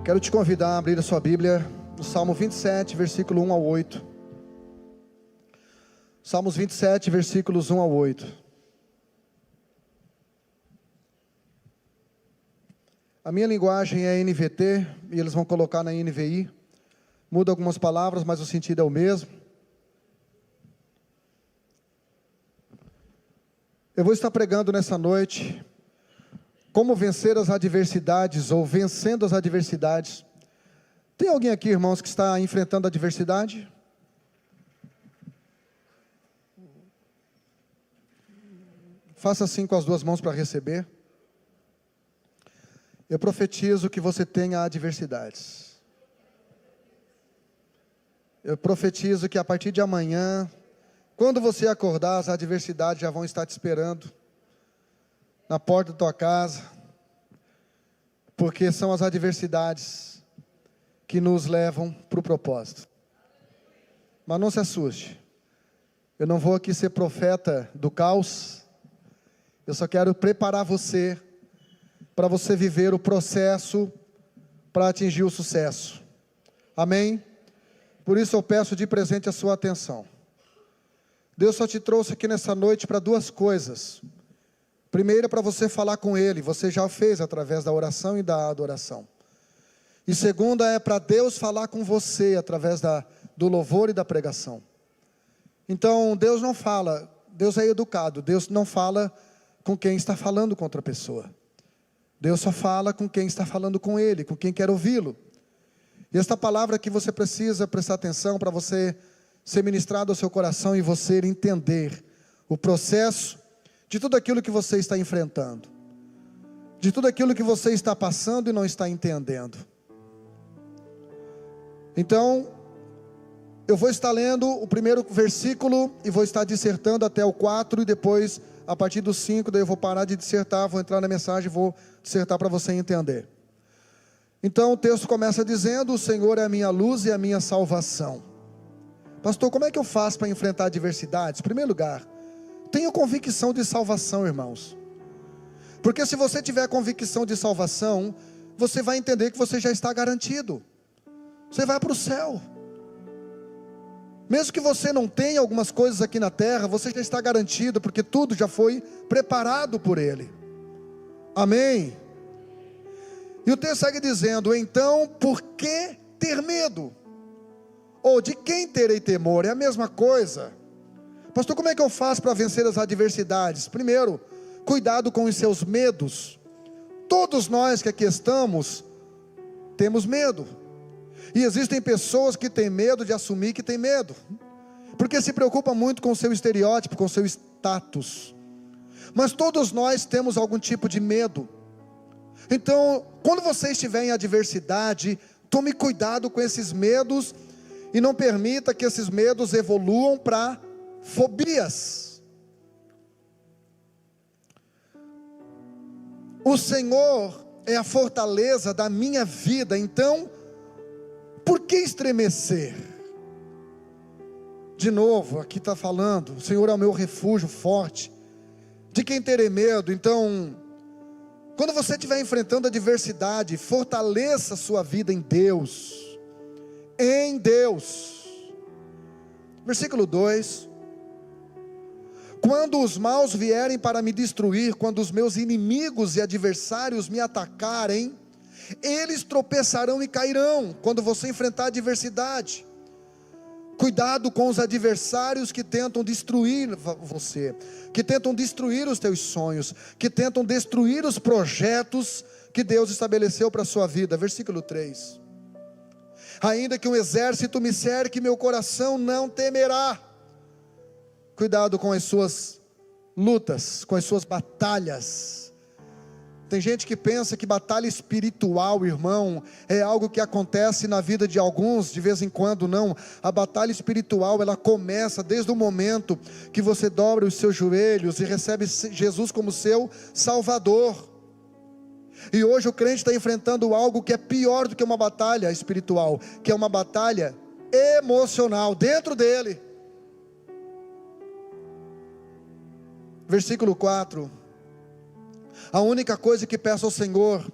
Quero te convidar a abrir a sua Bíblia no Salmo 27, versículo 1 ao 8. Salmos 27, versículos 1 ao 8. A minha linguagem é NVT, e eles vão colocar na NVI. Muda algumas palavras, mas o sentido é o mesmo. Eu vou estar pregando nessa noite como vencer as adversidades, ou vencendo as adversidades. Tem alguém aqui, irmãos, que está enfrentando adversidade? Faça assim com as duas mãos para receber. Eu profetizo que você tenha adversidades. Eu profetizo que a partir de amanhã, quando você acordar, as adversidades já vão estar te esperando na porta da tua casa, porque são as adversidades que nos levam para o propósito. Mas não se assuste, eu não vou aqui ser profeta do caos, eu só quero preparar você, para você viver o processo, para atingir o sucesso, amém? Por isso eu peço de presente a sua atenção. Deus só te trouxe aqui nessa noite para duas coisas. Primeiro, para você falar com Ele, você já o fez através da oração e da adoração. E segunda é para Deus falar com você através do louvor e da pregação. Então, Deus não fala, Deus é educado, Deus não fala com quem está falando com outra pessoa. Deus só fala com quem está falando com Ele, com quem quer ouvi-lo. E esta palavra que você precisa prestar atenção para você ser ministrado ao seu coração e você entender o processo de tudo aquilo que você está enfrentando, de tudo aquilo que você está passando e não está entendendo. Então, eu vou estar lendo o primeiro versículo e vou estar dissertando até o 4 e depois, a partir do 5, daí eu vou parar de dissertar, vou entrar na mensagem e vou dissertar para você entender. Então o texto começa dizendo: o Senhor é a minha luz e a minha salvação. Pastor, como é que eu faço para enfrentar adversidades? Em primeiro lugar, tenha convicção de salvação, irmãos. Porque se você tiver convicção de salvação, você vai entender que você já está garantido. Você vai para o céu. Mesmo que você não tenha algumas coisas aqui na terra, você já está garantido, porque tudo já foi preparado por Ele. Amém? E o texto segue dizendo: então, por que ter medo? Ou de quem terei temor? É a mesma coisa. Pastor, como é que eu faço para vencer as adversidades? Primeiro, cuidado com os seus medos. Todos nós que aqui estamos, temos medo. E existem pessoas que têm medo de assumir que têm medo, porque se preocupam muito com o seu estereótipo, com o seu status. Mas todos nós temos algum tipo de medo. Então, quando você estiver em adversidade, tome cuidado com esses medos e não permita que esses medos evoluam para fobias. O Senhor é a fortaleza da minha vida, então por que estremecer? De novo, aqui está falando: o Senhor é o meu refúgio forte, de quem terei medo? Então, quando você estiver enfrentando adversidade, fortaleça a sua vida em Deus, em Deus. Versículo 2: quando os maus vierem para me destruir, quando os meus inimigos e adversários me atacarem, eles tropeçarão e cairão. Quando você enfrentar adversidade, cuidado com os adversários que tentam destruir você, que tentam destruir os teus sonhos, que tentam destruir os projetos que Deus estabeleceu para a sua vida. Versículo 3: ainda que um exército me cerque, meu coração não temerá. Cuidado com as suas lutas, com as suas batalhas. Tem gente que pensa que batalha espiritual, irmão, é algo que acontece na vida de alguns de vez em quando. Não, a batalha espiritual, ela começa desde o momento que você dobra os seus joelhos e recebe Jesus como seu Salvador. E hoje o crente está enfrentando algo que é pior do que uma batalha espiritual, que é uma batalha emocional dentro dele. Versículo 4: a única coisa que peço ao Senhor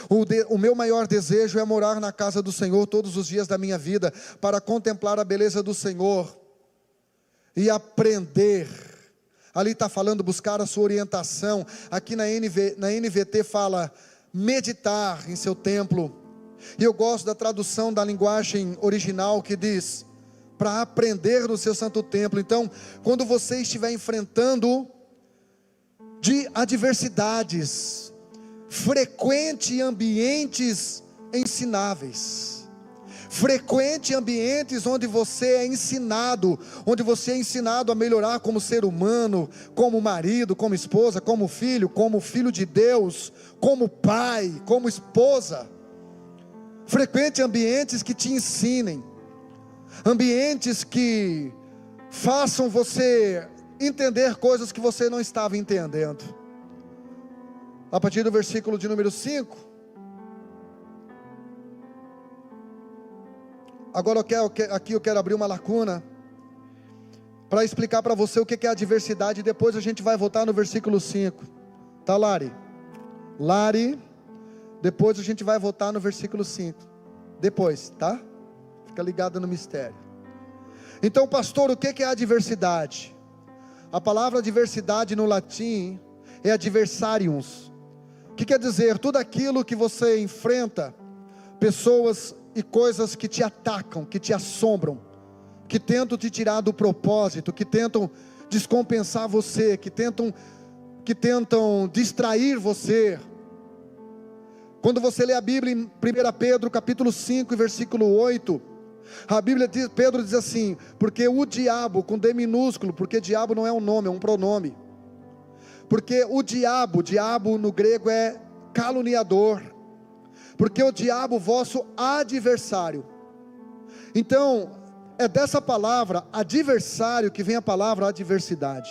O meu maior desejo é morar na casa do Senhor todos os dias da minha vida, para contemplar a beleza do Senhor e aprender. Ali está falando buscar a sua orientação. Aqui na NVT fala meditar em seu templo. E eu gosto da tradução da linguagem original que diz, para aprender no seu santo templo. Então, quando você estiver enfrentando de adversidades, frequente ambientes ensináveis. Frequente ambientes onde você é ensinado a melhorar como ser humano, como marido, como esposa, como filho de Deus, como pai, como esposa. Frequente ambientes que te ensinem, ambientes que façam você entender coisas que você não estava entendendo. A partir do versículo de número 5, agora aqui eu quero abrir uma lacuna, para explicar para você o que é adversidade, e depois a gente vai voltar no versículo 5, tá, Lari? Depois a gente vai voltar no versículo 5, depois, tá? Fica ligado no mistério. Então, pastor, o que é adversidade? A palavra adversidade no latim é adversarius, que quer dizer tudo aquilo que você enfrenta, pessoas e coisas que te atacam, que te assombram, que tentam te tirar do propósito, que tentam descompensar você, que tentam distrair você. Quando você lê a Bíblia em 1 Pedro capítulo 5 versículo 8, a Bíblia diz, Pedro diz assim, porque o diabo, com D minúsculo, porque diabo não é um nome, é um pronome, porque o diabo no grego é caluniador, porque o diabo vosso adversário. Então, é dessa palavra adversário que vem a palavra adversidade.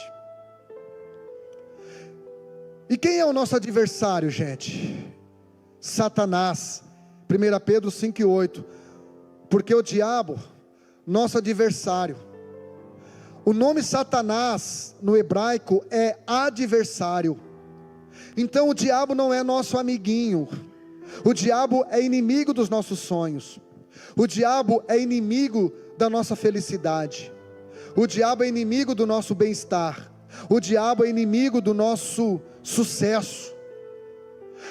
E quem é o nosso adversário, gente? Satanás. 1 Pedro 5:8, porque o diabo, nosso adversário. O nome Satanás no hebraico é adversário. Então o diabo não é nosso amiguinho. O diabo é inimigo dos nossos sonhos. O diabo é inimigo da nossa felicidade. O diabo é inimigo do nosso bem-estar. O diabo é inimigo do nosso sucesso.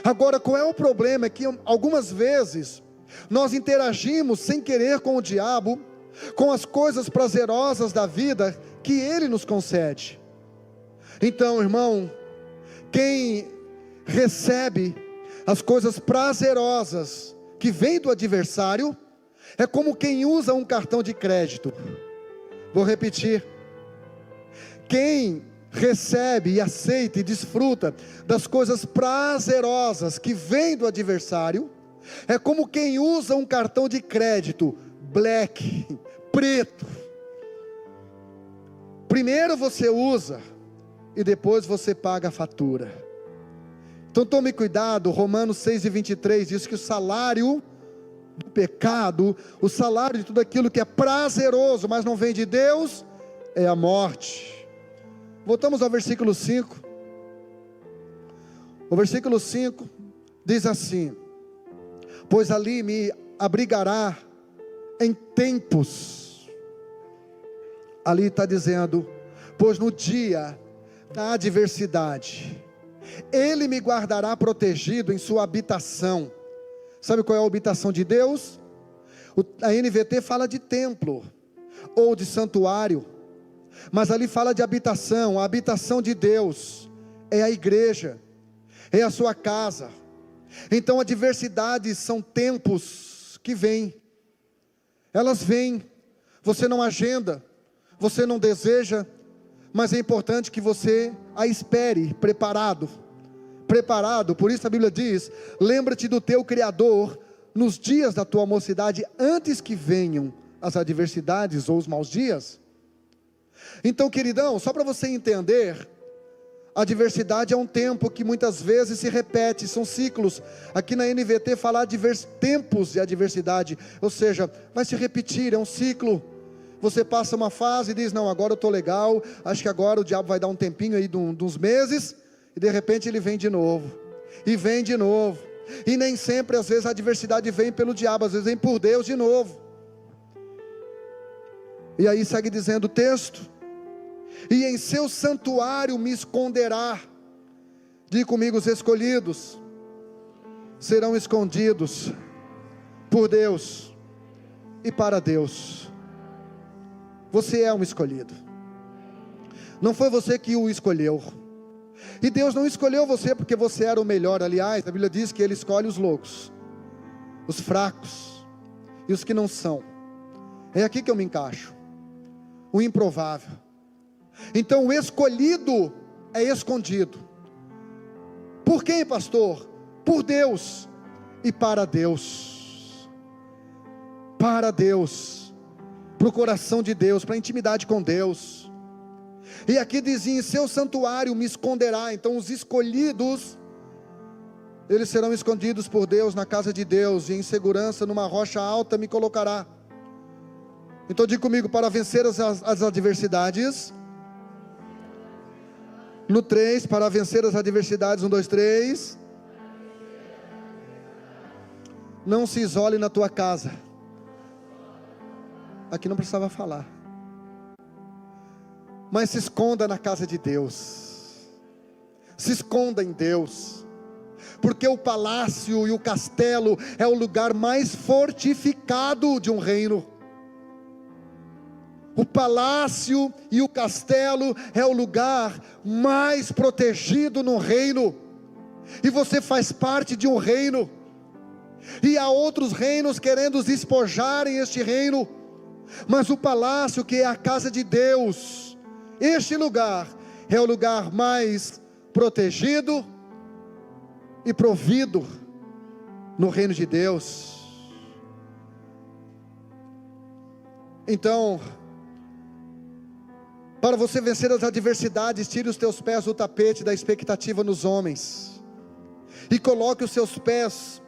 Agora, qual é o problema? É que algumas vezes nós interagimos sem querer com o diabo, com as coisas prazerosas da vida que ele nos concede. Então, irmão, quem recebe as coisas prazerosas que vêm do adversário, é como quem usa um cartão de crédito. Vou repetir: quem recebe e aceita e desfruta das coisas prazerosas que vêm do adversário, é como quem usa um cartão de crédito black, preto. Primeiro você usa e depois você paga a fatura. Então tome cuidado. Romanos 6:23 diz que o salário do pecado, o salário de tudo aquilo que é prazeroso, mas não vem de Deus, é a morte. Voltamos ao versículo 5. O versículo 5 diz assim: pois ali me abrigará em tempos. Ali está dizendo, pois no dia da adversidade, Ele me guardará protegido em sua habitação. Sabe qual é a habitação de Deus? A NVT fala de templo, ou de santuário, mas ali fala de habitação. A habitação de Deus é a igreja, é a sua casa. Então adversidades são tempos que vêm, elas vêm, você não agenda, você não deseja, mas é importante que você a espere, preparado. Por isso a Bíblia diz, lembra-te do teu Criador, nos dias da tua mocidade, antes que venham as adversidades ou os maus dias. Então, queridão, só para você entender, a adversidade é um tempo que muitas vezes se repete, são ciclos. Aqui na NVT fala tempos de adversidade, ou seja, vai se repetir, é um ciclo. Você passa uma fase e diz, não, agora eu estou legal, acho que agora o diabo vai dar um tempinho aí de uns meses, e de repente ele vem de novo, e vem de novo, E nem sempre, às vezes, a adversidade vem pelo diabo, às vezes vem por Deus de novo. E aí segue dizendo o texto: e em seu santuário me esconderá. Diga comigo: os escolhidos serão escondidos por Deus e para Deus. Você é um escolhido. Não foi você que o escolheu. E Deus não escolheu você porque você era o melhor. Aliás, a Bíblia diz que Ele escolhe os loucos, os fracos e os que não são. É aqui que eu me encaixo, o improvável. Então o escolhido é escondido. Por quem, pastor? Por Deus e para Deus. Para Deus, para o coração de Deus, para a intimidade com Deus. E aqui dizia: em seu santuário me esconderá. Então os escolhidos, eles serão escondidos por Deus na casa de Deus, e em segurança numa rocha alta me colocará. Então diga comigo: para vencer as adversidades. No 3, para vencer as adversidades. 1, 2, 3. Não se isole na tua casa. Aqui não precisava falar. Mas se esconda na casa de Deus. Se esconda em Deus. Porque o palácio e o castelo é o lugar mais fortificado de um reino. O palácio e o castelo é o lugar mais protegido no reino. E você faz parte de um reino. E há outros reinos querendo despojarem este reino. Mas o palácio, que é a casa de Deus, este lugar é o lugar mais protegido e provido no reino de Deus. Então, para você vencer as adversidades, tire os teus pés do tapete da expectativa nos homens, e coloque os seus pés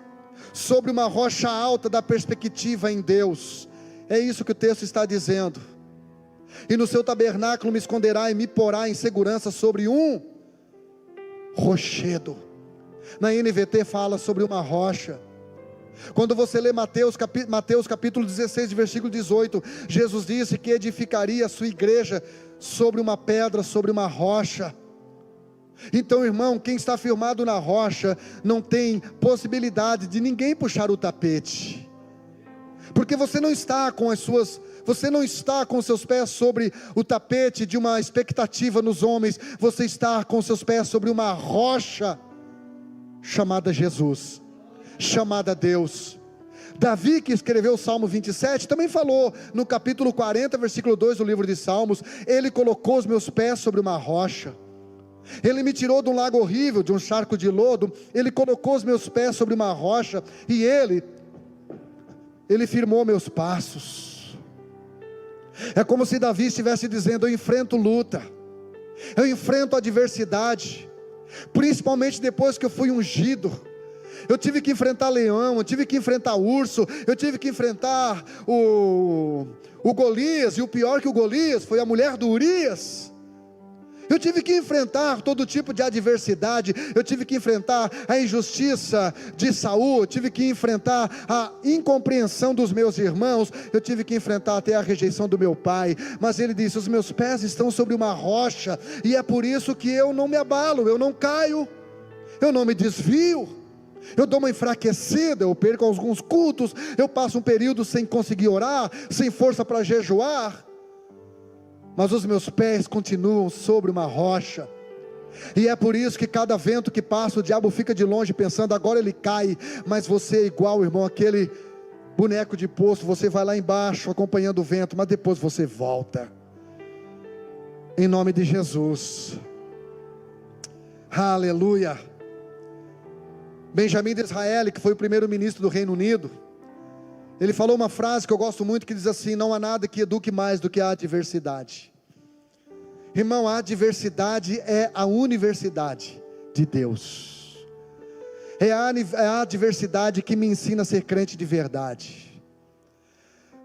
sobre uma rocha alta da perspectiva em Deus. É isso que o texto está dizendo. E no seu tabernáculo me esconderá e me porá em segurança sobre um rochedo. Na NVT fala sobre uma rocha. Quando você lê Mateus capítulo 16, versículo 18, Jesus disse que edificaria a sua igreja sobre uma pedra, sobre uma rocha. Então, irmão, quem está firmado na rocha não tem possibilidade de ninguém puxar o tapete, porque você não está com os seus pés sobre o tapete de uma expectativa nos homens. Você está com os seus pés sobre uma rocha chamada Jesus, chamada Deus. Davi, que escreveu o Salmo 27, também falou no capítulo 40, versículo 2 do livro de Salmos: Ele colocou os meus pés sobre uma rocha. Ele me tirou de um lago horrível, de um charco de lodo. Ele colocou os meus pés sobre uma rocha, e Ele firmou meus passos. É como se Davi estivesse dizendo: eu enfrento luta, eu enfrento adversidade, principalmente depois que eu fui ungido. Eu tive que enfrentar leão, eu tive que enfrentar urso, eu tive que enfrentar o Golias, e o pior que o Golias foi a mulher do Urias. Eu tive que enfrentar todo tipo de adversidade. Eu tive que enfrentar a injustiça de Saul. Eu tive que enfrentar a incompreensão dos meus irmãos. Eu tive que enfrentar até a rejeição do meu pai. Mas ele disse: os meus pés estão sobre uma rocha, e é por isso que eu não me abalo, eu não caio, eu não me desvio. Eu dou uma enfraquecida, eu perco alguns cultos, eu passo um período sem conseguir orar, sem força para jejuar, mas os meus pés continuam sobre uma rocha. E é por isso que cada vento que passa, o diabo fica de longe pensando: agora ele cai. Mas você é igual, irmão, aquele boneco de poço. Você vai lá embaixo acompanhando o vento, mas depois você volta, em nome de Jesus. Aleluia. Benjamin Disraeli, que foi o primeiro ministro do Reino Unido, ele falou uma frase que eu gosto muito, que diz assim: não há nada que eduque mais do que a adversidade. Irmão, a adversidade é a universidade de Deus. É a adversidade que me ensina a ser crente de verdade.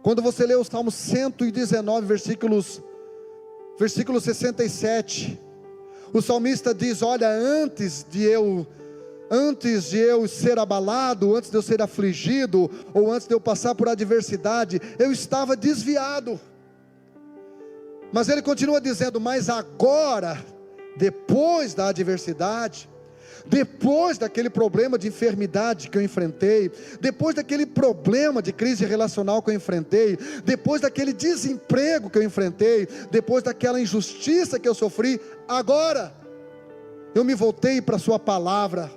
Quando você lê o Salmo 119, versículo 67, o salmista diz: olha, antes de eu antes de eu ser abalado, antes de eu ser afligido, ou antes de eu passar por adversidade, eu estava desviado. Mas ele continua dizendo, mas agora, depois da adversidade, depois daquele problema de enfermidade que eu enfrentei, depois daquele problema de crise relacional que eu enfrentei, depois daquele desemprego que eu enfrentei, depois daquela injustiça que eu sofri, agora eu me voltei para a sua palavra.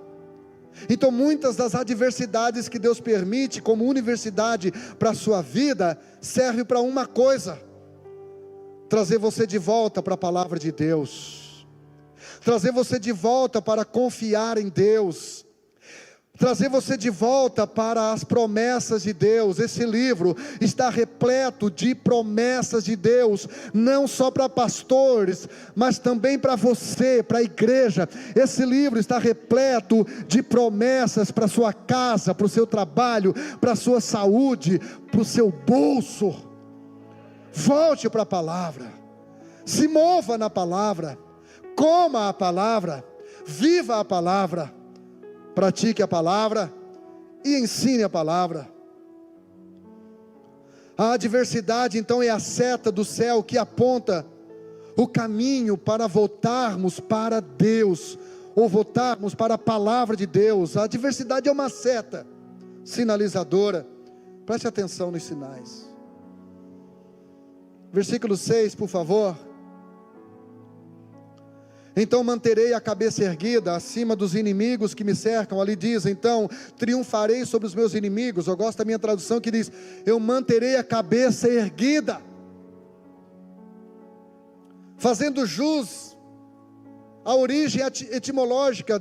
Então muitas das adversidades que Deus permite como universidade para a sua vida, serve para uma coisa: trazer você de volta para a palavra de Deus, trazer você de volta para confiar em Deus, trazer você de volta para as promessas de Deus. Esse livro está repleto de promessas de Deus, não só para pastores, mas também para você, para a igreja. Esse livro está repleto de promessas para a sua casa, para o seu trabalho, para a sua saúde, para o seu bolso. Volte para a palavra, se mova na palavra, coma a palavra, viva a palavra, pratique a palavra e ensine a palavra. A adversidade então é a seta do céu que aponta o caminho para voltarmos para Deus, ou voltarmos para a palavra de Deus. A adversidade é uma seta sinalizadora. Preste atenção nos sinais. Versículo 6, por favor. Então manterei a cabeça erguida acima dos inimigos que me cercam. Ali diz, então, triunfarei sobre os meus inimigos. Eu gosto da minha tradução que diz, eu manterei a cabeça erguida. Fazendo jus à origem etimológica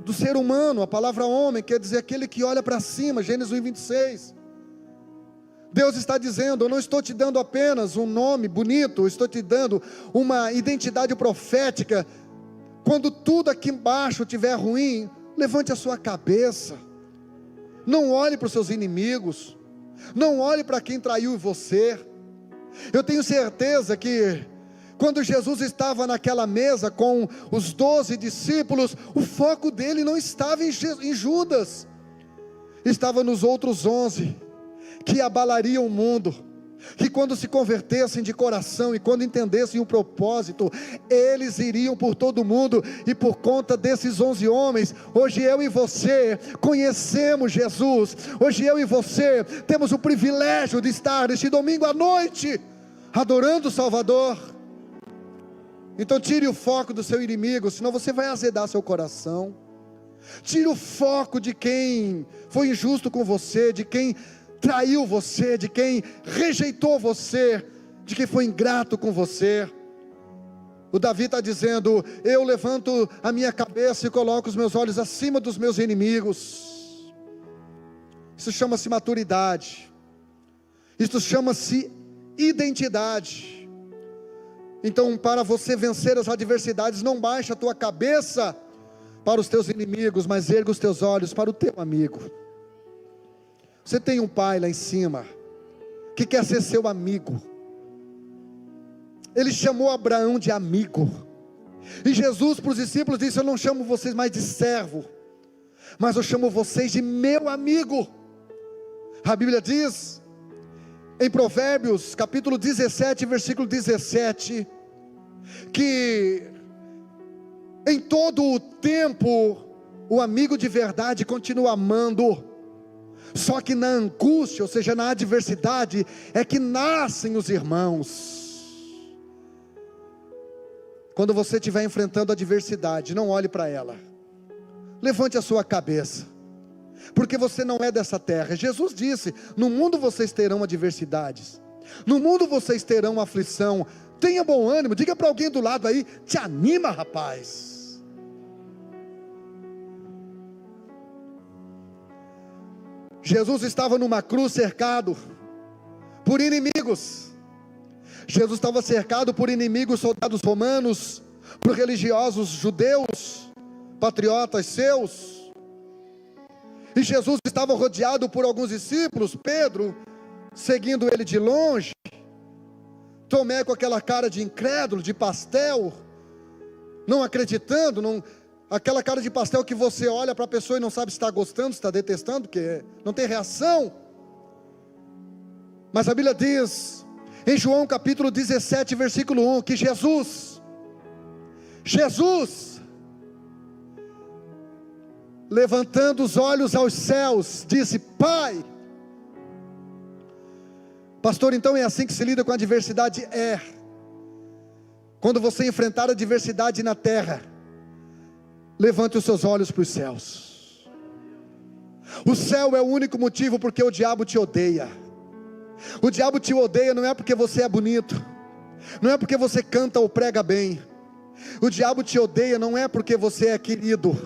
do ser humano. A palavra homem quer dizer aquele que olha para cima, Gênesis 1:26. Deus está dizendo, eu não estou te dando apenas um nome bonito, eu estou te dando uma identidade profética. Quando tudo aqui embaixo estiver ruim, levante a sua cabeça, não olhe para os seus inimigos, não olhe para quem traiu você. Eu tenho certeza que quando Jesus estava naquela mesa com os 12 discípulos, o foco dele não estava em Judas, estava nos outros 11, que abalariam o mundo, que quando se convertessem de coração e quando entendessem o propósito, eles iriam por todo mundo. E por conta desses 11 homens, hoje eu e você conhecemos Jesus. Hoje eu e você temos o privilégio de estar neste domingo à noite adorando o Salvador. Então tire o foco do seu inimigo, senão você vai azedar seu coração. Tire o foco de quem foi injusto com você, de quem traiu você, de quem rejeitou você, de quem foi ingrato com você. O Davi está dizendo, eu levanto a minha cabeça e coloco os meus olhos acima dos meus inimigos. Isso chama-se maturidade, isso chama-se identidade. Então, para você vencer as adversidades, não baixe a tua cabeça para os teus inimigos, mas erga os teus olhos para o teu amigo. Você tem um pai lá em cima, que quer ser seu amigo. Ele chamou Abraão de amigo. E Jesus para os discípulos disse, eu não chamo vocês mais de servo, mas eu chamo vocês de meu amigo. A Bíblia diz, em Provérbios, capítulo 17, versículo 17, que em todo o tempo, o amigo de verdade continua amando. Só que na angústia, ou seja, na adversidade, é que nascem os irmãos. Quando você estiver enfrentando a adversidade, não olhe para ela, levante a sua cabeça, porque você não é dessa terra. Jesus disse, no mundo vocês terão adversidades, no mundo vocês terão aflição. Tenha bom ânimo, diga para alguém do lado aí, te anima, rapaz. Jesus estava numa cruz cercado por inimigos. Jesus estava cercado por inimigos, soldados romanos, por religiosos judeus, patriotas seus. E Jesus estava rodeado por alguns discípulos, Pedro seguindo ele de longe, Tomé com aquela cara de incrédulo, de pastel, não acreditando, Aquela cara de pastel que você olha para a pessoa e não sabe se está gostando, se está detestando, porque não tem reação. Mas a Bíblia diz, em João capítulo 17, versículo 1, que Jesus, levantando os olhos aos céus, disse: Pai. Pastor, então é assim que se lida com a adversidade? É. Quando você enfrentar a adversidade na terra, levante os seus olhos para os céus. O céu é o único motivo porque o diabo te odeia. O diabo te odeia não é porque você é bonito, não é porque você canta ou prega bem. O diabo te odeia não é porque você é querido.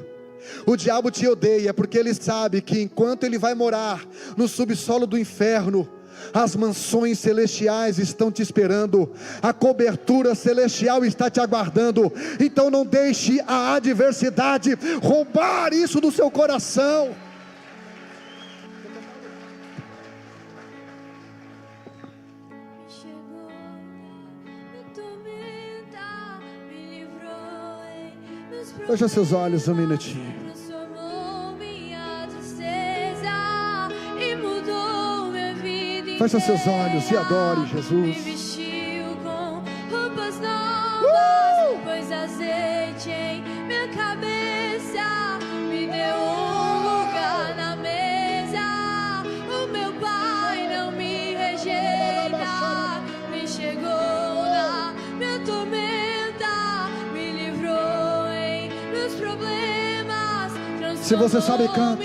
O diabo te odeia porque ele sabe que enquanto ele vai morar no subsolo do inferno, as mansões celestiais estão te esperando, a cobertura celestial está te aguardando. Então não deixe a adversidade roubar isso do seu coração. Feche seus olhos um minutinho. Feche seus olhos e adore Jesus. Me vestiu com roupas novas, pôs azeite em minha cabeça, me deu lugar na mesa. O meu Pai não me rejeita, me chegou na minha tormenta, me livrou em meus problemas. Se você sabe, canta.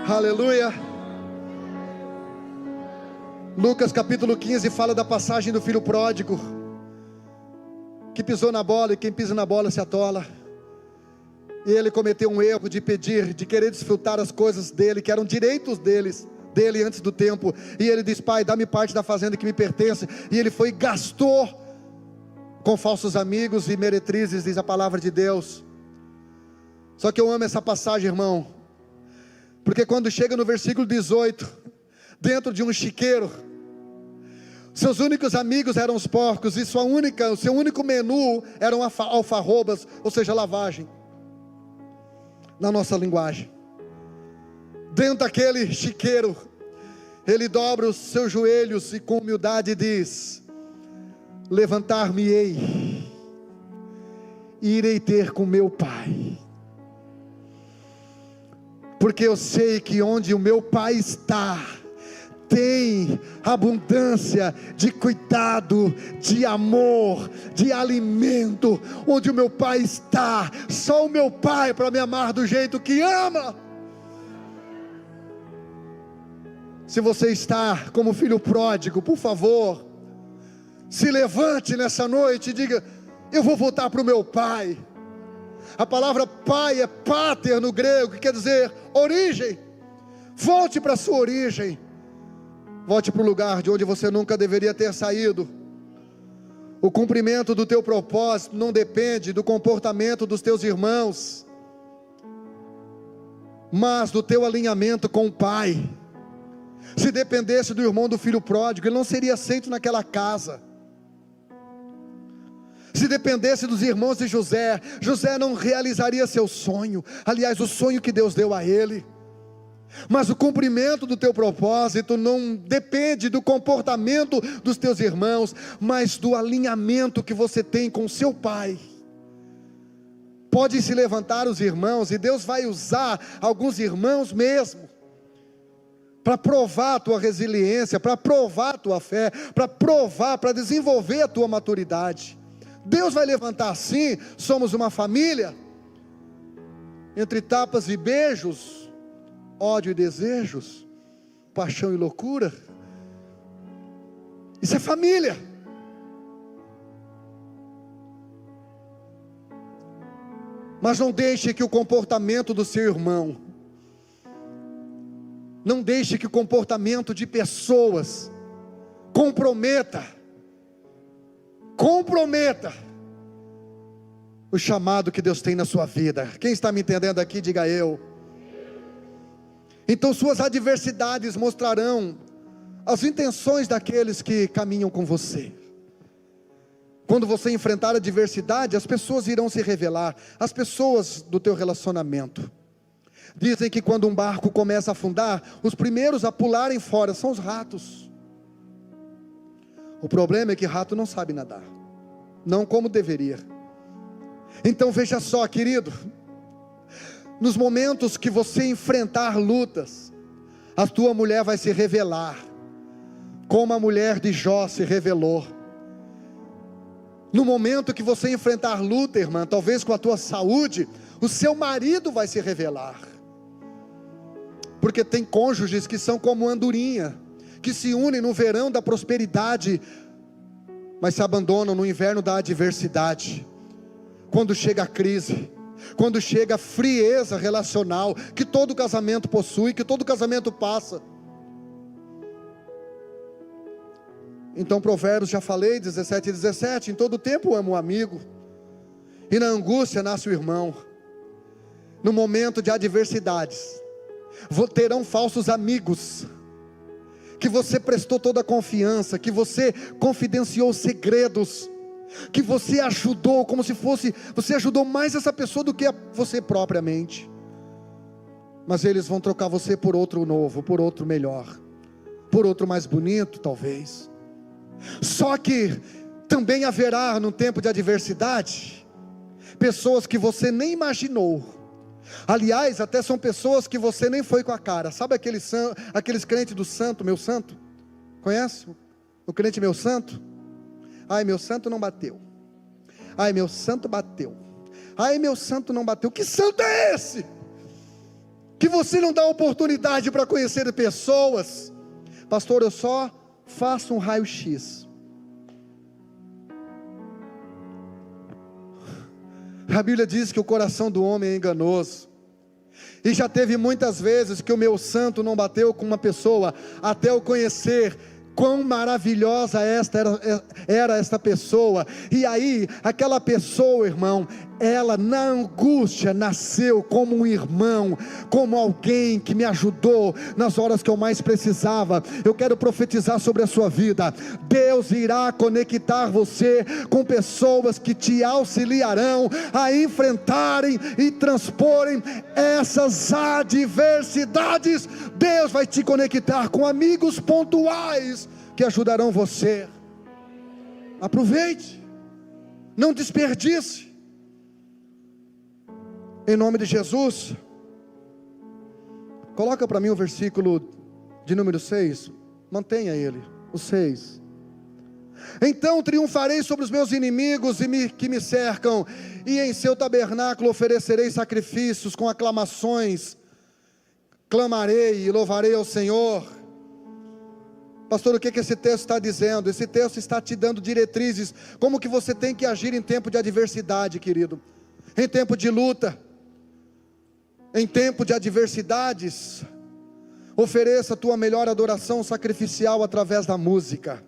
Aleluia. Lucas capítulo 15 fala da passagem do filho pródigo, que pisou na bola, e quem pisa na bola se atola. E ele cometeu um erro de pedir, de querer desfrutar as coisas dele, que eram direitos dele antes do tempo. E ele diz: Pai, dá-me parte da fazenda que me pertence. E ele foi e gastou com falsos amigos e meretrizes, diz a palavra de Deus. Só que eu amo essa passagem, irmão, porque quando chega no versículo 18, dentro de um chiqueiro, seus únicos amigos eram os porcos, e o seu único menu eram alfarrobas, ou seja, lavagem, na nossa linguagem. Dentro daquele chiqueiro, ele dobra os seus joelhos e com humildade diz: levantar-me-ei e irei ter com meu Pai, porque eu sei que onde o meu Pai está, tem abundância de cuidado, de amor, de alimento. Onde o meu Pai está, só o meu Pai para me amar do jeito que ama. Se você está como filho pródigo, por favor, se levante nessa noite e diga: eu vou voltar para o meu Pai. A palavra pai é pater no grego, que quer dizer origem. Volte para a sua origem. Volte para o lugar de onde você nunca deveria ter saído. O cumprimento do teu propósito não depende do comportamento dos teus irmãos, mas do teu alinhamento com o Pai. Se dependesse do irmão do filho pródigo, ele não seria aceito naquela casa. Se dependesse dos irmãos de José, José não realizaria seu sonho. Aliás, o sonho que Deus deu a ele. Mas o cumprimento do teu propósito não depende do comportamento dos teus irmãos, mas do alinhamento que você tem com o seu Pai. Pode se levantar os irmãos, e Deus vai usar alguns irmãos mesmo, para provar a tua resiliência, para provar a tua fé, para desenvolver a tua maturidade. Deus vai levantar sim. Somos uma família, entre tapas e beijos, ódio e desejos, paixão e loucura. Isso é família. Mas não deixe que o comportamento do seu irmão, não deixe que o comportamento de pessoas comprometa comprometa o chamado que Deus tem na sua vida. Quem está me entendendo aqui, diga eu. Então suas adversidades mostrarão as intenções daqueles que caminham com você. Quando você enfrentar a adversidade, as pessoas irão se revelar, as pessoas do teu relacionamento. Dizem que quando um barco começa a afundar, os primeiros a pularem fora são os ratos. O problema é que rato não sabe nadar, não como deveria. Então veja só, querido, nos momentos que você enfrentar lutas, a tua mulher vai se revelar, como a mulher de Jó se revelou. No momento que você enfrentar luta, irmã, talvez com a tua saúde, o seu marido vai se revelar. Porque tem cônjuges que são como andorinha, que se unem no verão da prosperidade, mas se abandonam no inverno da adversidade. Quando chega a crise, quando chega a frieza relacional, que todo casamento possui, que todo casamento passa. Então Provérbios, já falei, 17:17, em todo tempo amo o amigo, e na angústia nasce o irmão. No momento de adversidades, terão falsos amigos, que você prestou toda a confiança, que você confidenciou segredos, que você ajudou como se fosse, você ajudou mais essa pessoa do que você propriamente. Mas eles vão trocar você por outro novo, por outro melhor, por outro mais bonito talvez. Só que também haverá no tempo de adversidade, pessoas que você nem imaginou. Aliás, até são pessoas que você nem foi com a cara. Sabe aqueles crentes do santo, meu santo? Conhece? O crente meu santo? Ai, meu santo não bateu. Ai, meu santo bateu. Ai, meu santo não bateu. Que santo é esse? Que você não dá oportunidade para conhecer pessoas. Pastor, eu só faço um raio-x. A Bíblia diz que o coração do homem é enganoso. E já teve muitas vezes que o meu santo não bateu com uma pessoa, até eu conhecer quão maravilhosa era esta pessoa. E aí, aquela pessoa, irmão, ela na angústia nasceu como um irmão, como alguém que me ajudou nas horas que eu mais precisava. Eu quero profetizar sobre a sua vida. Deus irá conectar você com pessoas que te auxiliarão a enfrentarem e transporem essas adversidades. Deus vai te conectar com amigos pontuais que ajudarão você. Aproveite, não desperdice. Em nome de Jesus. Coloca para mim o versículo de número 6. Mantenha ele, o 6. Então triunfarei sobre os meus inimigos que me cercam, e em seu tabernáculo oferecerei sacrifícios com aclamações. Clamarei e louvarei ao Senhor. Pastor, o que esse texto está dizendo? Esse texto está te dando diretrizes, como que você tem que agir em tempo de adversidade, querido. Em tempo de luta, em tempo de adversidades, ofereça a tua melhor adoração sacrificial através da música.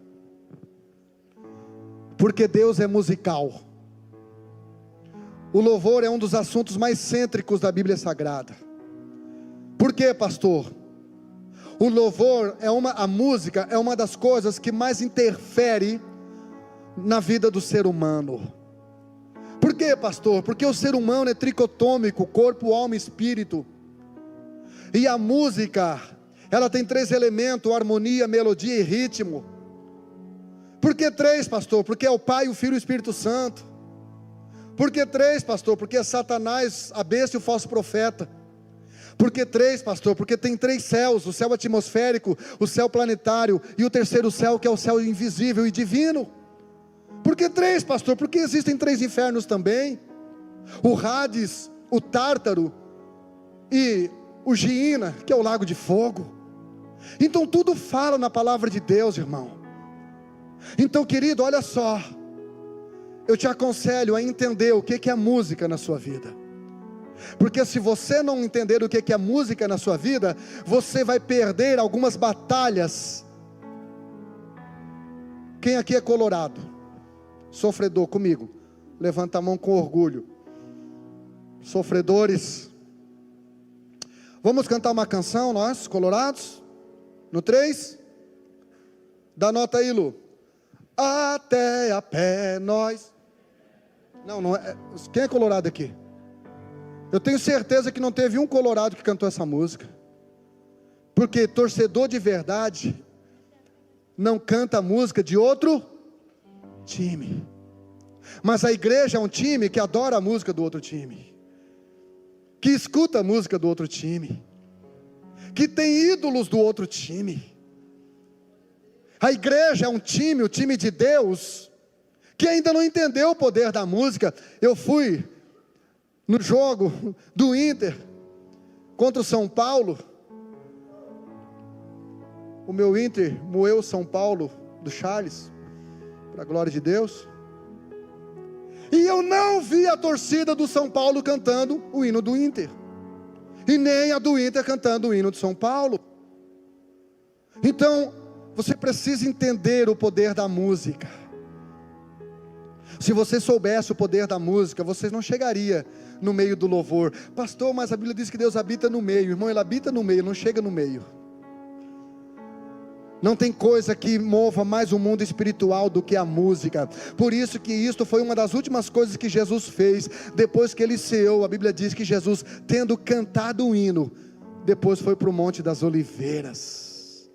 Porque Deus é musical. O louvor é um dos assuntos mais cêntricos da Bíblia Sagrada. Por quê, pastor? O louvor a música é uma das coisas que mais interfere na vida do ser humano. Por quê, pastor? Porque o ser humano é tricotômico, corpo, alma e espírito. E a música, ela tem 3 elementos: harmonia, melodia e ritmo. Por que 3, pastor? Porque é o Pai, o Filho e o Espírito Santo. Por que 3, pastor? Porque é Satanás, a besta e o falso profeta. Por que 3, pastor? Porque tem 3 céus: o céu atmosférico, o céu planetário e o terceiro céu, que é o céu invisível e divino. Por que 3, pastor? Porque existem 3 infernos também: o Hades, o Tártaro e o Geina, que é o lago de fogo. Então tudo fala na palavra de Deus, irmão. Então, querido, olha só, eu te aconselho a entender o que é música na sua vida. Porque se você não entender o que é música na sua vida, você vai perder algumas batalhas. Quem aqui é colorado? Sofredor, comigo. Levanta a mão com orgulho. Sofredores. Vamos cantar uma canção, nós, colorados? No 3? Dá nota aí, Lu. Até a pé nós. Não é. Quem é colorado aqui? Eu tenho certeza que não teve um colorado que cantou essa música. Porque torcedor de verdade não canta a música de outro time. Mas a igreja é um time que adora a música do outro time, que escuta a música do outro time, que tem ídolos do outro time. A igreja é um time, o time de Deus, que ainda não entendeu o poder da música. Eu fui no jogo do Inter contra o São Paulo. O meu Inter moeu São Paulo do Charles, para a glória de Deus. E eu não vi a torcida do São Paulo cantando o hino do Inter, e nem a do Inter cantando o hino de São Paulo. Então, você precisa entender o poder da música. Se você soubesse o poder da música, você não chegaria no meio do louvor. Pastor, mas a Bíblia diz que Deus habita no meio. Irmão, Ele habita no meio, não chega no meio. Não tem coisa que mova mais o mundo espiritual do que a música. Por isso que isto foi uma das últimas coisas que Jesus fez. Depois que Ele ceou, a Bíblia diz que Jesus, tendo cantado o hino, depois foi para o Monte das Oliveiras.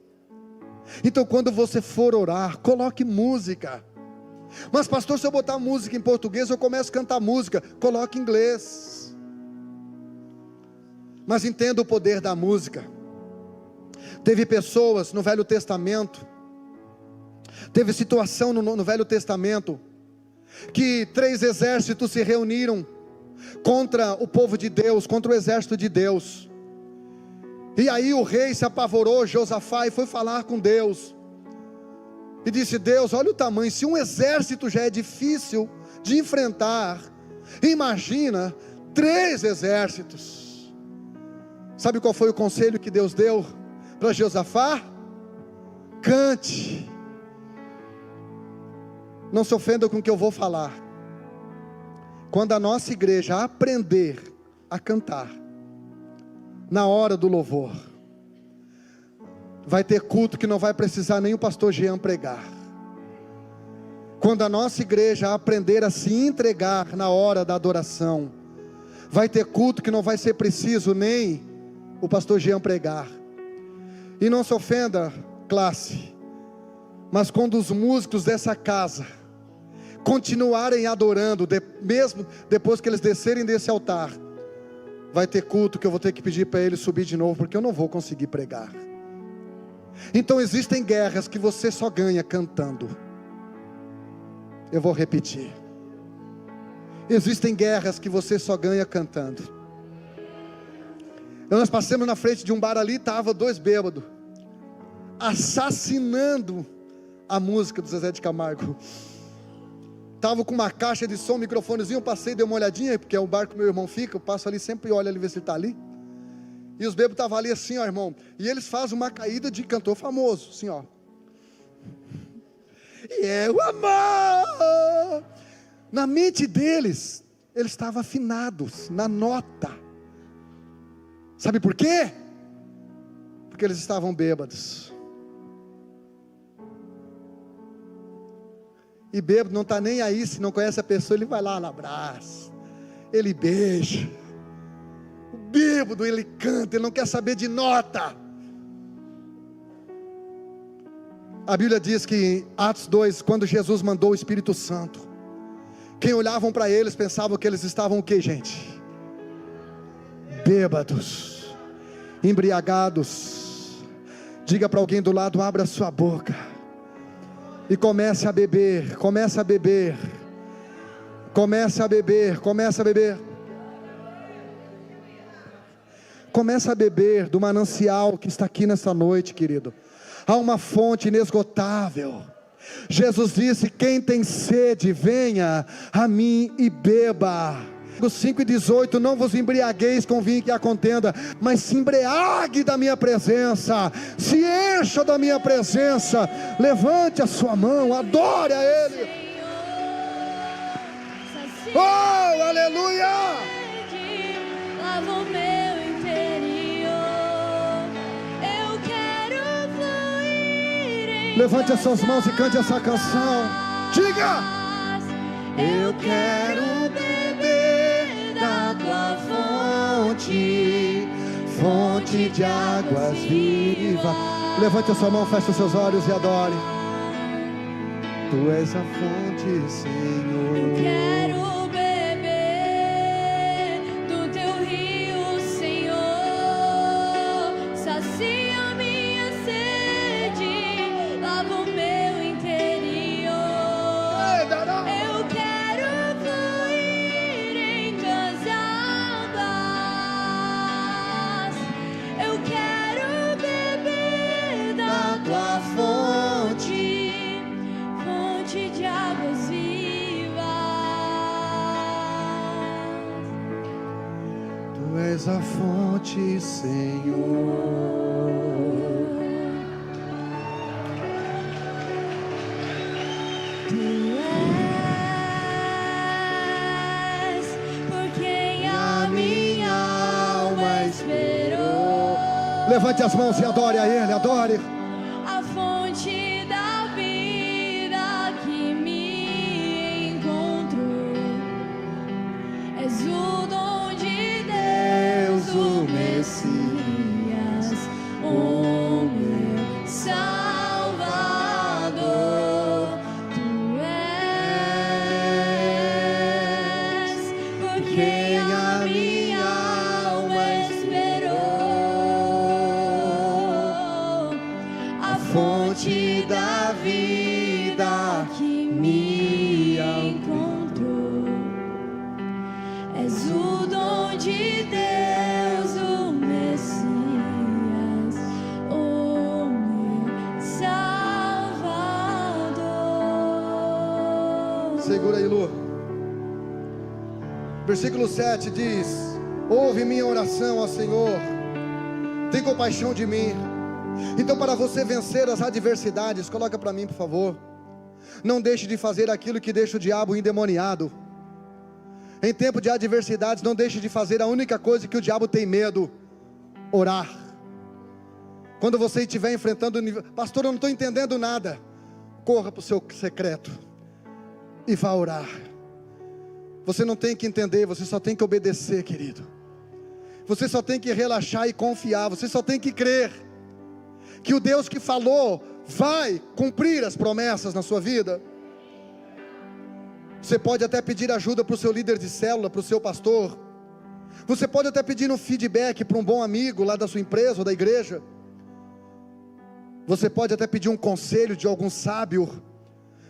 Então quando você for orar, coloque música. Mas pastor, se eu botar música em português, eu começo a cantar música. Coloque em inglês. Mas entenda o poder da música. Teve pessoas no Velho Testamento, teve situação no Velho Testamento, que 3 exércitos se reuniram contra o povo de Deus, contra o exército de Deus. E aí o rei se apavorou, Josafá, e foi falar com Deus. E disse: Deus, olha o tamanho, se um exército já é difícil de enfrentar, imagina 3 exércitos. Sabe qual foi o conselho que Deus deu para Josafá? Cante. Não se ofenda com o que eu vou falar. Quando a nossa igreja aprender a cantar, na hora do louvor, vai ter culto que não vai precisar nem o pastor Jean pregar. Quando a nossa igreja aprender a se entregar na hora da adoração, vai ter culto que não vai ser preciso nem o pastor Jean pregar. E não se ofenda, classe, mas quando os músicos dessa casa continuarem adorando, mesmo depois que eles descerem desse altar, vai ter culto que eu vou ter que pedir para eles subir de novo, porque eu não vou conseguir pregar. Então existem guerras que você só ganha cantando. Eu vou repetir. Existem guerras que você só ganha cantando. Nós passamos na frente de um bar ali, estavam 2 bêbados, assassinando a música do Zezé de Camargo. Estavam com uma caixa de som, um microfonezinho, eu passei, dei uma olhadinha, porque é o bar que meu irmão fica, eu passo ali sempre e olho ali, ver se ele está ali. E os bêbados estavam ali assim, ó, irmão, e eles fazem uma caída de cantor famoso, assim, ó. E é o amor. Na mente deles, eles estavam afinados, na nota. Sabe por quê? Porque eles estavam bêbados. E bêbado não está nem aí, se não conhece a pessoa, ele vai lá no abraço, ele beija. O bêbado, ele canta, ele não quer saber de nota. A Bíblia diz que em Atos 2, quando Jesus mandou o Espírito Santo, quem olhavam para eles pensavam que eles estavam o que, gente? Bêbados, embriagados. Diga para alguém do lado: abra sua boca e comece a beber, comece a beber, comece a beber, comece a beber. Comece a beber do manancial que está aqui nessa noite, querido. Há uma fonte inesgotável. Jesus disse: quem tem sede, venha a mim e beba. 5:18, não vos embriagueis com vinho que há contenda, mas se embriague da minha presença, se encha da minha presença, levante a sua mão, adore a Ele. Oh, aleluia! Lava o meu interior. Eu quero fluir em Levante as suas mãos e cante essa canção. Diga! Eu quero beber da tua fonte, fonte de águas vivas. Levante a sua mão, feche os seus olhos e adore. Tu és a fonte, Senhor. Eu quero beber do teu rio, Senhor. Sacia minha sede, lava o meu interior. Eu quero fluir em tuas águas. Eu quero beber da tua fonte, fonte de águas vivas. Tu és a fonte, Senhor. Tu és por quem a minha alma esperou. Levante as mãos e adore a Ele, adore. A fonte da vida que me encontrou. És o dom de Deus, o Messias, o meu Salvador. Tu és por quem a minha alma esperou. A fonte da vida que me encontrou. És o dom de Deus, o Messias, o meu Salvador. Segura aí, Lu. Versículo 7 diz: ouve minha oração, ó Senhor, tem compaixão de mim. Então, para você vencer as adversidades, coloca para mim, por favor, não deixe de fazer aquilo que deixa o diabo endemoniado. Em tempo de adversidades, não deixe de fazer a única coisa que o diabo tem medo: orar. Quando você estiver enfrentando, pastor, eu não estou entendendo nada, corra para o seu secreto e vá orar. Você não tem que entender, você só tem que obedecer, querido. Você só tem que relaxar e confiar. Você só tem que crer que o Deus que falou vai cumprir as promessas na sua vida. Você pode até pedir ajuda para o seu líder de célula, para o seu pastor. Você pode até pedir um feedback para um bom amigo lá da sua empresa ou da igreja. Você pode até pedir um conselho de algum sábio,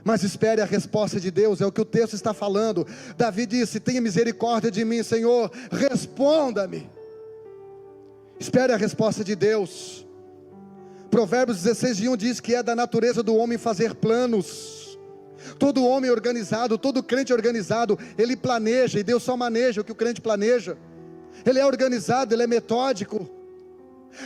mas espere a resposta de Deus. É o que o texto está falando. Davi disse: tenha misericórdia de mim, Senhor, responda-me. Espere a resposta de Deus. Provérbios 16:1 diz que é da natureza do homem fazer planos. Todo homem organizado, todo crente organizado, ele planeja, e Deus só maneja o que o crente planeja. Ele é organizado, ele é metódico.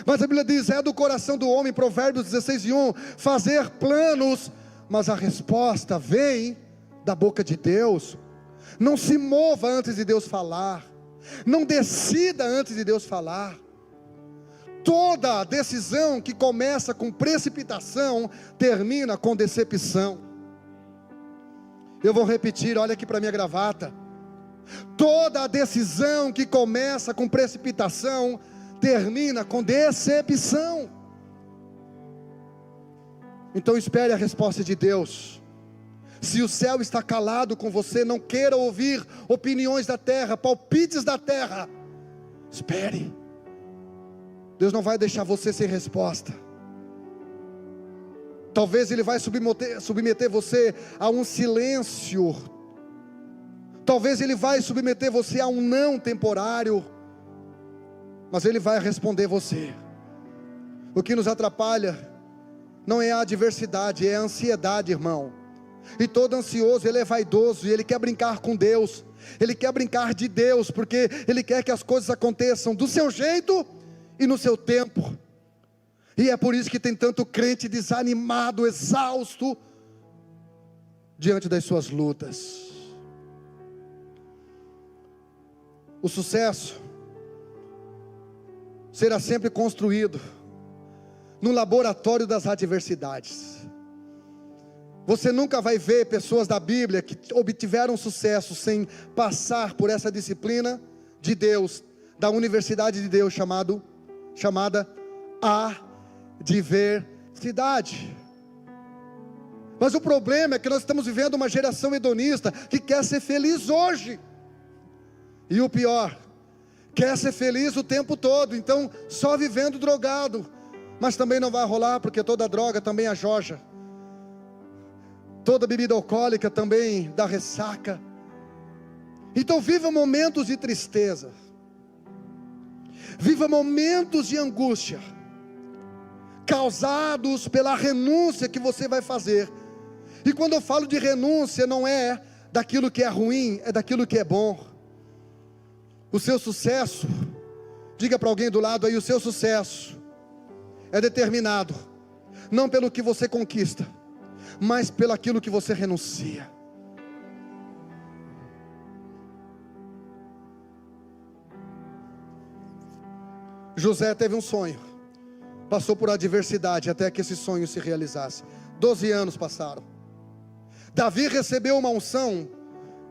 Mas a Bíblia diz: é do coração do homem, Provérbios 16:1, fazer planos, mas a resposta vem da boca de Deus. Não se mova antes de Deus falar, não decida antes de Deus falar. Toda decisão que começa com precipitação, termina com decepção. Eu vou repetir, olha aqui para minha gravata. Toda decisão que começa com precipitação, termina com decepção. Então espere a resposta de Deus. Se o céu está calado com você, não queira ouvir opiniões da terra, palpites da terra. Espere. Deus não vai deixar você sem resposta. Talvez Ele vai submeter você a um silêncio. Talvez Ele vai submeter você a um não temporário. Mas Ele vai responder você. O que nos atrapalha não é a adversidade, é a ansiedade, irmão. E todo ansioso, ele é vaidoso, e ele quer brincar com Deus. Ele quer brincar de Deus, porque ele quer que as coisas aconteçam do seu jeito e no seu tempo. E é por isso que tem tanto crente desanimado, exausto, diante das suas lutas. O sucesso será sempre construído no laboratório das adversidades. Você nunca vai ver pessoas da Bíblia que obtiveram sucesso sem passar por essa disciplina de Deus, da universidade de Deus, chamada adversidade. Mas o problema é que nós estamos vivendo uma geração hedonista que quer ser feliz hoje. E o pior, quer ser feliz o tempo todo, então só vivendo drogado. Mas também não vai rolar, porque toda droga também ajoja. Toda bebida alcoólica também dá ressaca. Então viva momentos de tristeza. Viva momentos de angústia, causados pela renúncia que você vai fazer. E quando eu falo de renúncia, não é daquilo que é ruim, é daquilo que é bom. O seu sucesso, diga para alguém do lado aí, o seu sucesso é determinado, não pelo que você conquista, mas pelo aquilo que você renuncia. José teve um sonho, passou por adversidade até que esse sonho se realizasse. 12 anos passaram. Davi recebeu uma unção,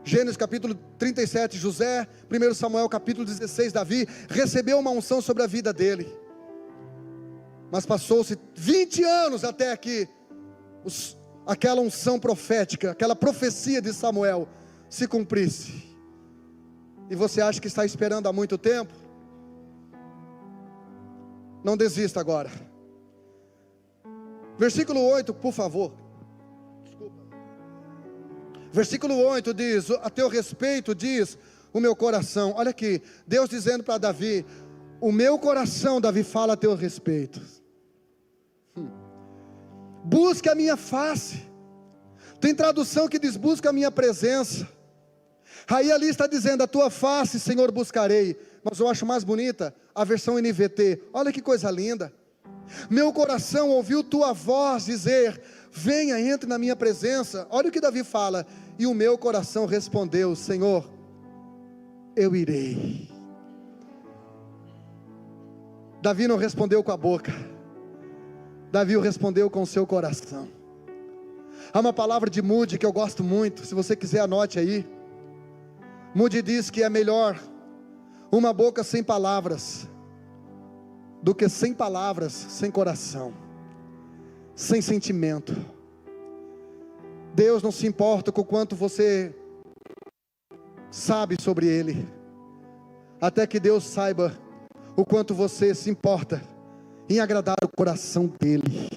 Gênesis capítulo 37, José, 1 Samuel capítulo 16, Davi recebeu uma unção sobre a vida dele. Mas passou-se 20 anos até que aquela unção profética, aquela profecia de Samuel se cumprisse. E você acha que está esperando há muito tempo? Não desista agora. Versículo 8, por favor. Versículo 8 diz: a teu respeito diz o meu coração. Olha aqui, Deus dizendo para Davi: o meu coração, Davi, fala a teu respeito. Busca a minha face. Tem tradução que diz: busca a minha presença. Aí ali está dizendo: a tua face, Senhor, buscarei. Mas eu acho mais bonita a versão NVT. Olha que coisa linda. Meu coração ouviu tua voz dizer: venha, entre na minha presença. Olha o que Davi fala: e o meu coração respondeu: Senhor, eu irei. Davi não respondeu com a boca, Davi respondeu com o seu coração. Há uma palavra de Moody que eu gosto muito, se você quiser anote aí. Moody diz que é melhor uma boca sem palavras do que 100 palavras sem coração, sem sentimento. Deus não se importa com o quanto você sabe sobre Ele, até que Deus saiba o quanto você se importa em agradar o coração dEle.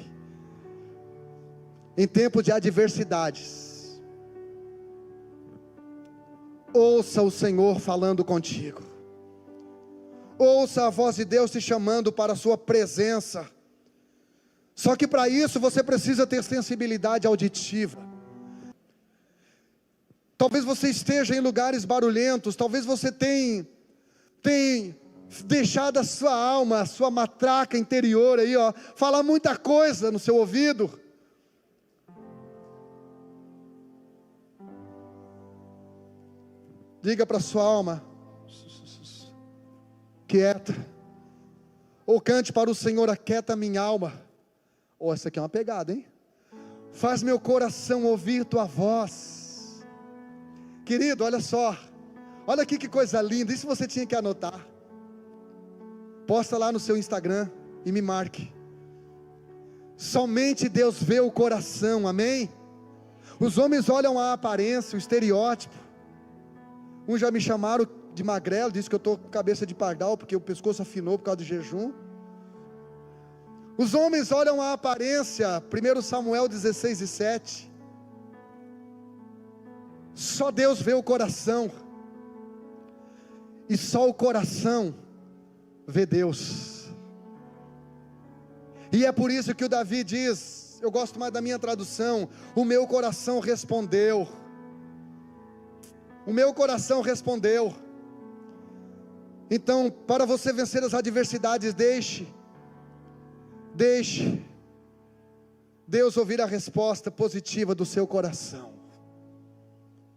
Em tempo de adversidades, ouça o Senhor falando contigo. Ouça a voz de Deus te chamando para a sua presença. Só que para isso você precisa ter sensibilidade auditiva. Talvez você esteja em lugares barulhentos, talvez você tenha deixado a sua alma, a sua matraca interior aí, ó, falar muita coisa no seu ouvido. Diga para a sua alma: quieta. Ou cante para o Senhor: aquieta minha alma. Ou essa aqui é uma pegada, hein? Faz meu coração ouvir tua voz. Querido, olha só, olha aqui que coisa linda. Isso você tinha que anotar. Posta lá no seu Instagram e me marque. Somente Deus vê o coração, amém? Os homens olham a aparência, o estereótipo. Uns já me chamaram de magrelo, disse que eu estou com cabeça de pardal, porque o pescoço afinou por causa do jejum. Os homens olham a aparência, 1 Samuel 16:7. Só Deus vê o coração, e só o coração vê Deus. E é por isso que o Davi diz, eu gosto mais da minha tradução: o meu coração respondeu. O meu coração respondeu. Então, para você vencer as adversidades, deixe Deus ouvir a resposta positiva do seu coração.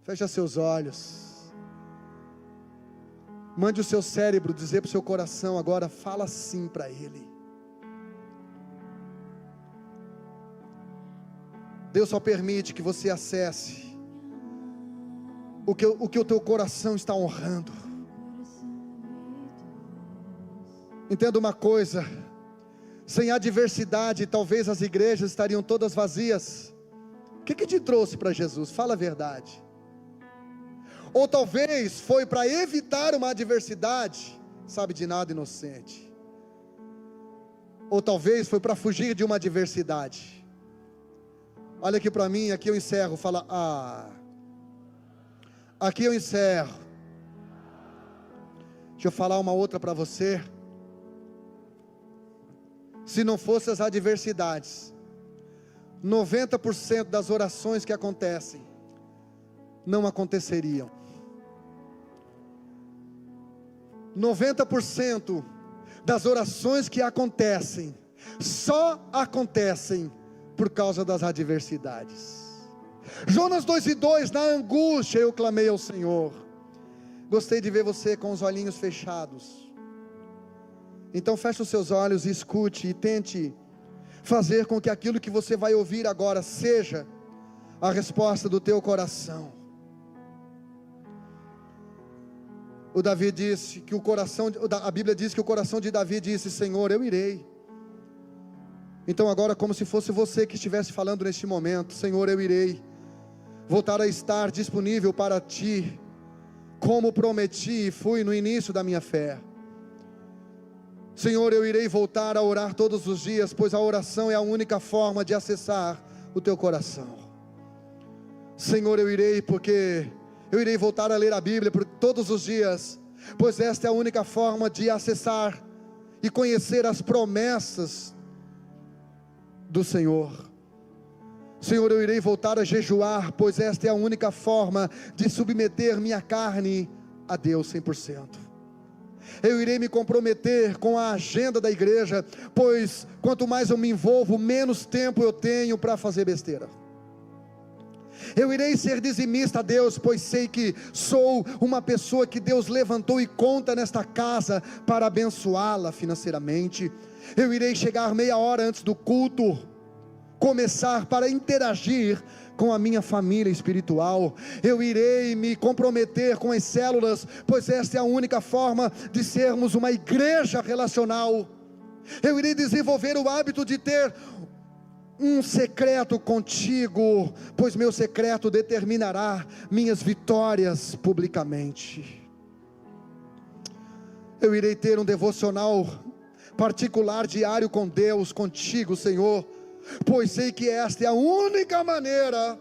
Feche seus olhos. Mande o seu cérebro dizer para o seu coração agora, fala sim para Ele. Deus só permite que você acesse o que o teu coração está honrando. Entenda uma coisa, sem adversidade, talvez as igrejas estariam todas vazias. O que te trouxe para Jesus? Fala a verdade. Ou talvez foi para evitar uma adversidade, sabe de nada, inocente. Ou talvez foi para fugir de uma adversidade. Olha aqui para mim, aqui eu encerro, fala, aqui eu encerro. Deixa eu falar uma outra para você. Se não fossem as adversidades, 90% das orações que acontecem, não aconteceriam. 90% das orações que acontecem, só acontecem por causa das adversidades. Jonas 2:2, na angústia eu clamei ao Senhor. Gostei de ver você com os olhinhos fechados. Então feche os seus olhos e escute e tente fazer com que aquilo que você vai ouvir agora seja a resposta do teu coração. O Davi disse que a Bíblia diz que o coração de Davi disse: Senhor, eu irei. Então agora, como se fosse você que estivesse falando neste momento: Senhor, eu irei voltar a estar disponível para Ti, como prometi e fui no início da minha fé. Senhor, eu irei voltar a orar todos os dias, pois a oração é a única forma de acessar o Teu coração. Senhor, eu irei voltar a ler a Bíblia por todos os dias, pois esta é a única forma de acessar e conhecer as promessas do Senhor. Senhor, eu irei voltar a jejuar, pois esta é a única forma de submeter minha carne a Deus 100%. Eu irei me comprometer com a agenda da igreja, pois quanto mais eu me envolvo, menos tempo eu tenho para fazer besteira. Eu irei ser dizimista a Deus, pois sei que sou uma pessoa que Deus levantou e conta nesta casa para abençoá-la financeiramente. Eu irei chegar meia hora antes do culto, começar para interagir com a minha família espiritual. Eu irei me comprometer com as células, pois esta é a única forma de sermos uma igreja relacional. Eu irei desenvolver o hábito de ter um secreto contigo, pois meu secreto determinará minhas vitórias publicamente. Eu irei ter um devocional particular diário com Deus, contigo, Senhor, pois sei que esta é a única maneira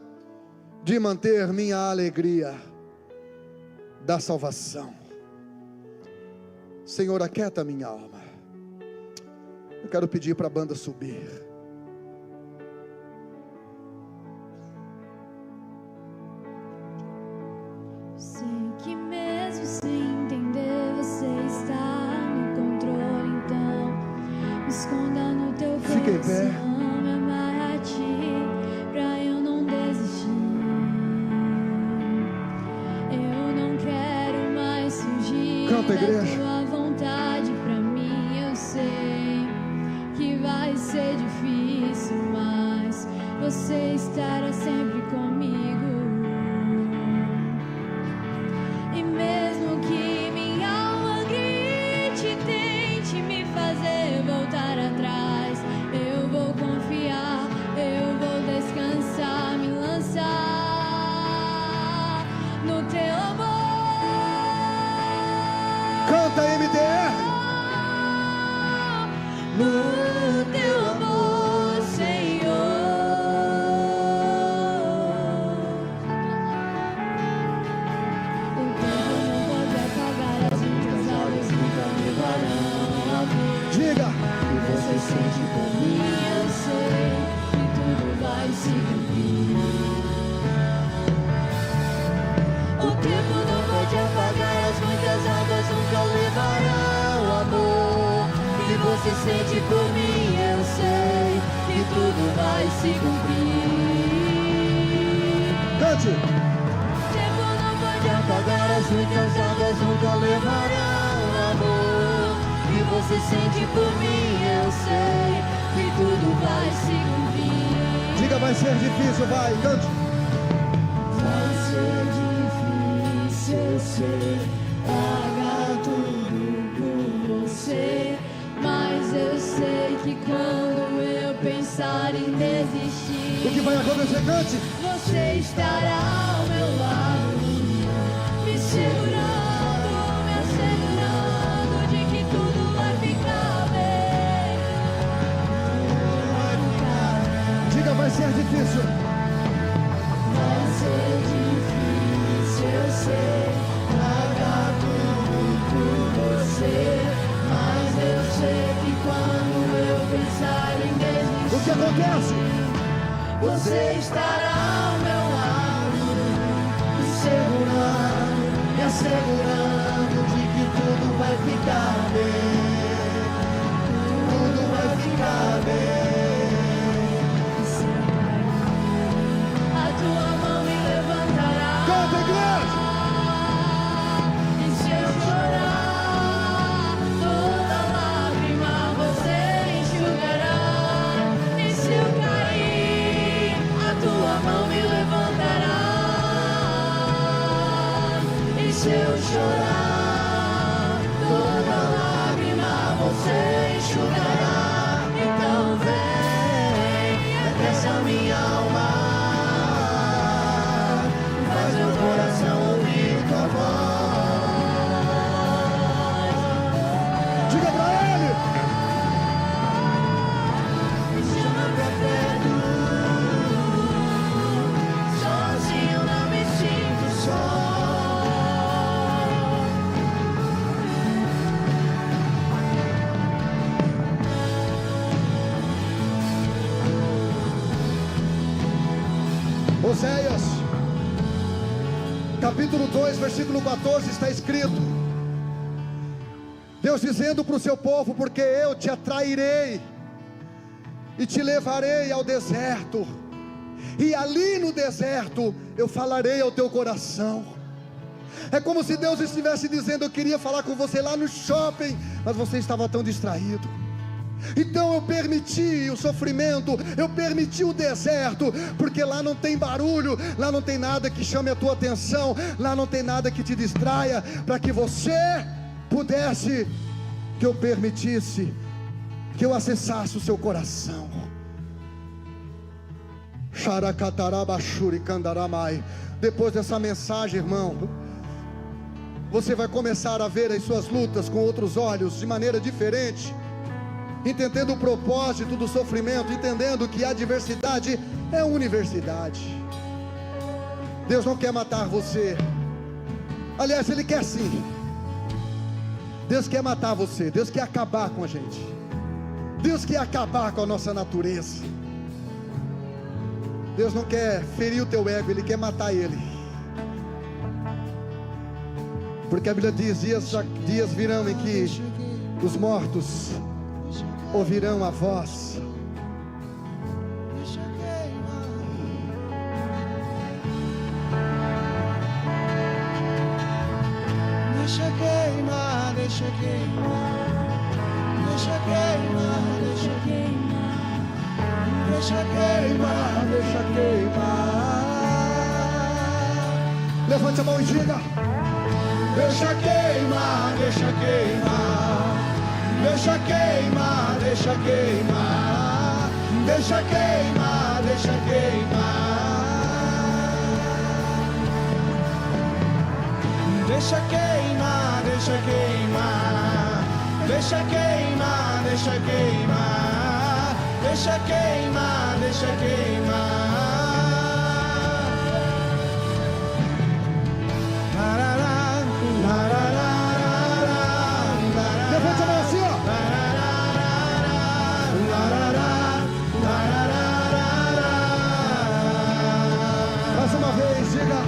de manter minha alegria da salvação. Senhor, aquieta minha alma. Eu quero pedir para a banda subir. Sei que mesmo sem entender, você está no controle, então me esconda no teu coração. Fique em pé. Me amarra a ti, pra eu não desistir. Eu não quero mais fugir. Canta, igreja. Da tua vontade pra mim. Eu sei que vai ser difícil, mas você estará sempre comigo. E mesmo que minha alma grite, tente me fazer voltar atrás, eu vou confiar, eu vou descansar, me lançar no teu amor. Canta, MDR. No teu amor, Senhor. O tempo não pode apagar as minhas almas, nunca levarão a ver. Diga. E você sente por mim, eu sei que tudo vai se cumprir. O tempo não pode apagar as muitas águas, nunca levarão o amor que você sente por mim. Eu sei que tudo vai se cumprir. Cante. O tempo não pode Se apagar as muitas águas nunca levarão amor que você sente por mim, eu sei que tudo vai se cumprir. Diga, vai ser difícil, vai, cante. Vai ser difícil, eu sei, pagar tudo por você, mas eu sei que quando eu pensar em desistir, O que vai acontecer, cante? você estará ao meu lado, me segurando, me assegurando de que tudo vai ficar bem. Diga, vai ser difícil. Vai ser difícil, eu sei, pagar tudo por você, mas eu sei que quando eu pensar em O que desistir, acontece? você estará ao meu lado, me segurando, me assegurando de que tudo vai ficar bem. Tudo vai ficar bem. A tua mão me levantará. Canta, igreja! E se eu chorar, toda lágrima você enxugará. E se eu cair, a tua mão me levantará. E se eu chorar, toda lágrima você enxugará. Então vem, aquece a minha alma, faz meu coração ouvir tua voz. Diga pra ele! Me chama pra perto, sozinho não me sinto só. Oséias, capítulo 2, versículo 14, está escrito: Deus dizendo para o seu povo: porque eu te atrairei e te levarei ao deserto, e ali no deserto eu falarei ao teu coração. É como se Deus estivesse dizendo: eu queria falar com você lá no shopping, mas você estava tão distraído. Então eu permiti o sofrimento, eu permiti o deserto, porque lá não tem barulho, lá não tem nada que chame a tua atenção, lá não tem nada que te distraia, para que você pudesse, que eu permitisse, que eu acessasse o seu coração. Depois dessa mensagem, irmão, você vai começar a ver as suas lutas com outros olhos, de maneira diferente, entendendo o propósito do sofrimento, entendendo que a adversidade é universidade. Deus não quer matar você, aliás, Ele quer sim. Deus quer matar você, Deus quer acabar com a gente, Deus quer acabar com a nossa natureza. Deus não quer ferir o teu ego, Ele quer matar ele. Porque a Bíblia diz: dias virão em que os mortos ouvirão a voz. Deixa queimar, deixa queimar, deixa queimar, deixa queimar, deixa queimar, deixa queimar. Levante a mão e diga: Deixa queimar, deixa queimar, deixa queimar, deixa queimar, deixa queimar, deixa queimar. Deixa queimar, deixa queimar, deixa queimar, deixa queimar, deixa queimar, deixa queimar. levante a mão assim, ó. Mais uma vez, diga: